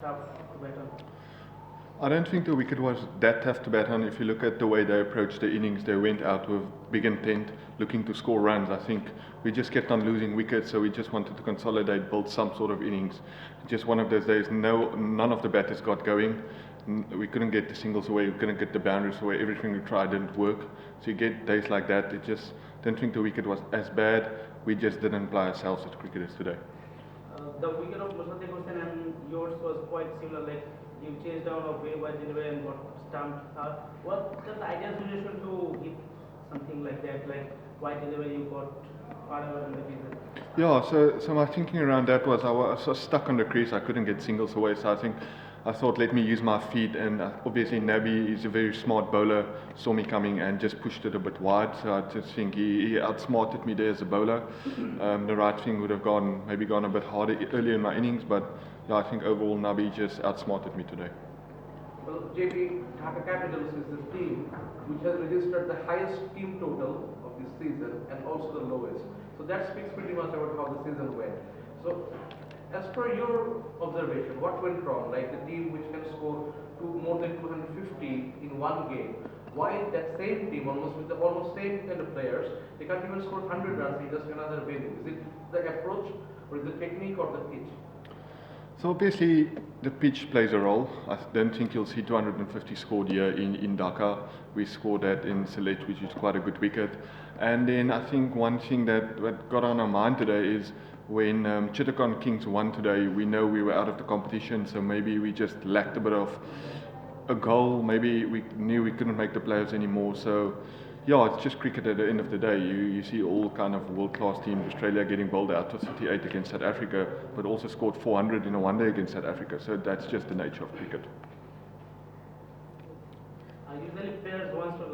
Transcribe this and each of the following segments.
tough to bet on? I don't think the wicket was that tough to bat on. If you look at the way they approached the innings, they went out with big intent, looking to score runs. I think we just kept on losing wickets, so we just wanted to consolidate, build some sort of innings. Just one of those days, none of the batters got going. We couldn't get the singles away, we couldn't get the boundaries away. Everything we tried didn't work. So you get days like that. It just don't think the wicket was as bad. We just didn't apply ourselves as cricketers today. The wicket of Musnad Hussain and yours was quite similar. Like you chased down a way by delivery and got stumped. What the idea suggestion to hit something like that? Like why delivery you got far away from the field? Yeah, so my thinking around that was I was so stuck on the crease, I couldn't get singles away. So I thought let me use my feet, and obviously Nabi is a very smart bowler, saw me coming and just pushed it a bit wide. So I just think he outsmarted me there as a bowler. The right thing would have maybe gone a bit harder earlier in my innings, but yeah, I think overall Nabi just outsmarted me today. Well, JP, Dhaka Capitals is the team which has registered the highest team total of this season and also the lowest. So that speaks pretty much about how the season went. So, as per your observation, what went wrong? Like the team which can score more than 250 in one game. Why that same team, almost with the almost same kind of players, they can't even score 100 runs in just another venue? Is it the approach, or is it the technique, or the pitch? So obviously the pitch plays a role. I don't think you'll see 250 scored here in Dhaka. We scored that in Sylhet, which is quite a good wicket. And then I think one thing that got on our mind today is when Chittagong Kings won today, we know we were out of the competition, so maybe we just lacked a bit of a goal. Maybe we knew we couldn't make the playoffs anymore. So yeah, it's just cricket at the end of the day. You see all kind of world-class teams, Australia getting bowled out to 38 against South Africa, but also scored 400 in a one-day against South Africa. So that's just the nature of cricket. Usually players wants to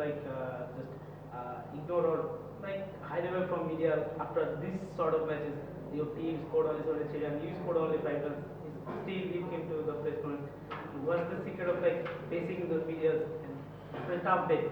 just ignore or like hide away from media after this sort of matches. Your team scored only 73 and you scored only 5 runs. Still you came to the placement. What's the secret of like facing those media and a tough day?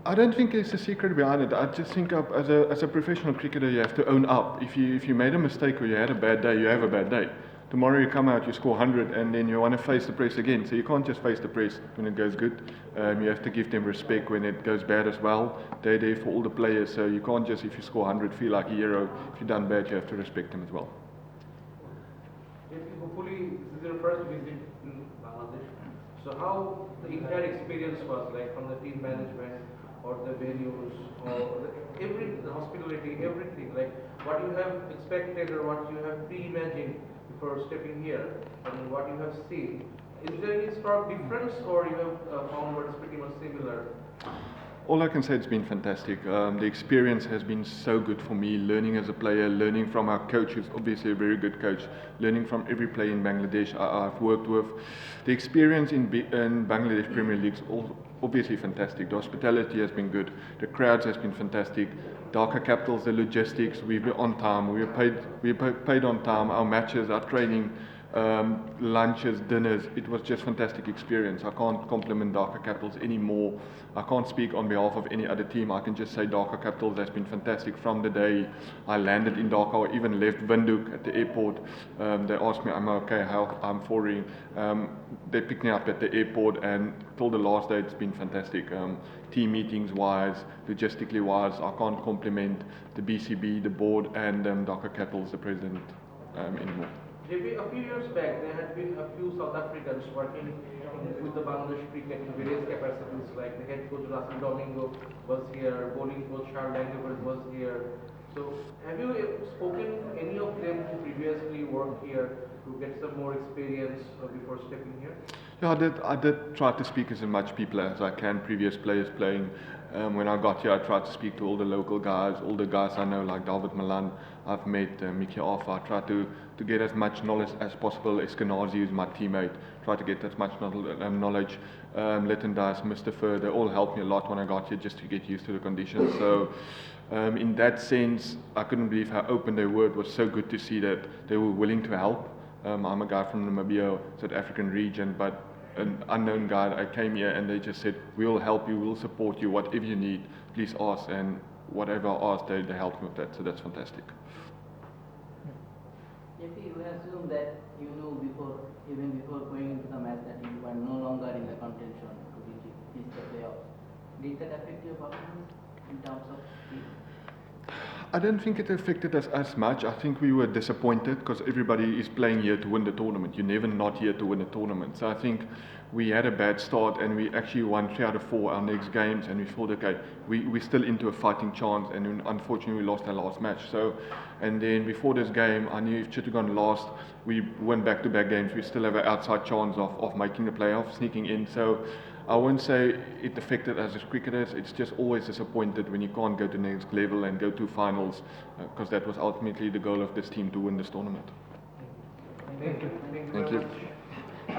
I don't think there's a secret behind it. I just think as a professional cricketer, you have to own up. If you made a mistake or you had a bad day, you have a bad day. Tomorrow you come out, you score 100, and then you want to face the press again. So you can't just face the press when it goes good. You have to give them respect when it goes bad as well. They're there for all the players, so you can't just, if you score 100, feel like a hero. If you've done bad, you have to respect them as well. Hopefully, this is your first visit in Bangladesh. So how the entire experience was, like from the team management or the venues or the hospitality, everything, like what you have expected or what you have pre-imagined before stepping here and what you have seen. Is there any stark difference, or you have found what is pretty much similar? All I can say, it's been fantastic. The experience has been so good for me, learning as a player, learning from our coach, who's obviously a very good coach, learning from every player in Bangladesh I've worked with. The experience in Bangladesh Premier League is obviously fantastic. The hospitality has been good. The crowds has been fantastic. Dhaka Capitals, the logistics, we were on time, we were paid on time, our matches, our training, lunches, dinners. It was just fantastic experience. I can't compliment Dhaka Capitals anymore. I can't speak on behalf of any other team. I can just say Dhaka Capitals has been fantastic from the day I landed in Dhaka or even left Windhoek at the airport. They asked me, am I okay, how I'm falling. They picked me up at the airport, and till the last day it's been fantastic. Team meetings wise, logistically wise, I can't compliment the BCB, the board, and Dhaka Capitals, the president, anymore. Maybe a few years back, there had been a few South Africans working with the Bangladesh cricket in various capacities, like the head coach Russell Domingo was here, bowling coach Charles Langeberg was here. So, have you spoken to any of them who previously worked here to get some more experience before stepping here? Yeah, I did try to speak as much people as I can, previous players playing. When I got here, I tried to speak to all the local guys, all the guys I know, like David Malan. I've met Mickey Arthur. I tried to get as much knowledge as possible. Eskenazi is my teammate. Try to get as much knowledge. Lytton Dice, Mr. Fur, they all helped me a lot when I got here just to get used to the conditions. So in that sense, I couldn't believe how open they were. It was so good to see that they were willing to help. I'm a guy from Namibia, South African region, but an unknown guy. I came here and they just said, we'll help you, we'll support you, whatever you need, please ask. And whatever I asked, they helped me with that. So that's fantastic. JP, you assume that you knew before even before going into the match that you were no longer in the contention to reach the playoffs. Did that affect your performance in terms of speed? I don't think it affected us as much. I think we were disappointed because everybody is playing here to win the tournament. You're never not here to win a tournament. So I think we had a bad start and we actually won 3 out of 4 our next games, and we thought, okay, we're still into a fighting chance, and then unfortunately we lost our last match. So, and then before this game, I knew if Chittagong lost, we won back-to-back games, we still have an outside chance of making the playoffs, sneaking in. So I won't say it affected us as cricketers. It's just always disappointed when you can't go to the next level and go to finals, because that was ultimately the goal of this team, to win this tournament. Thank you. Thank you Thank very you. much.